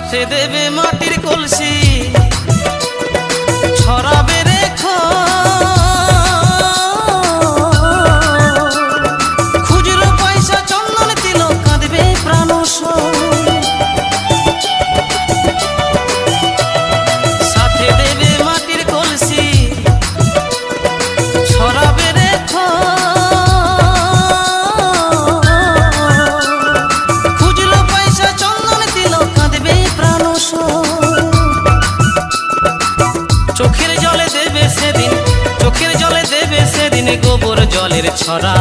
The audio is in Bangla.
সাথে দেবে মাটির কলসি ছড়াবে রেখো খুচরো পয়সা চন্দন দিল কাঁদবে প্রাণ সাথে দেবে মাটির কলসি ছড়াবে রেখো খুচরো পয়সা চন্দন দিল কাঁদবে প্রাণ চোখের জলে দেবে সেদিন গোবর জলের ছড়া।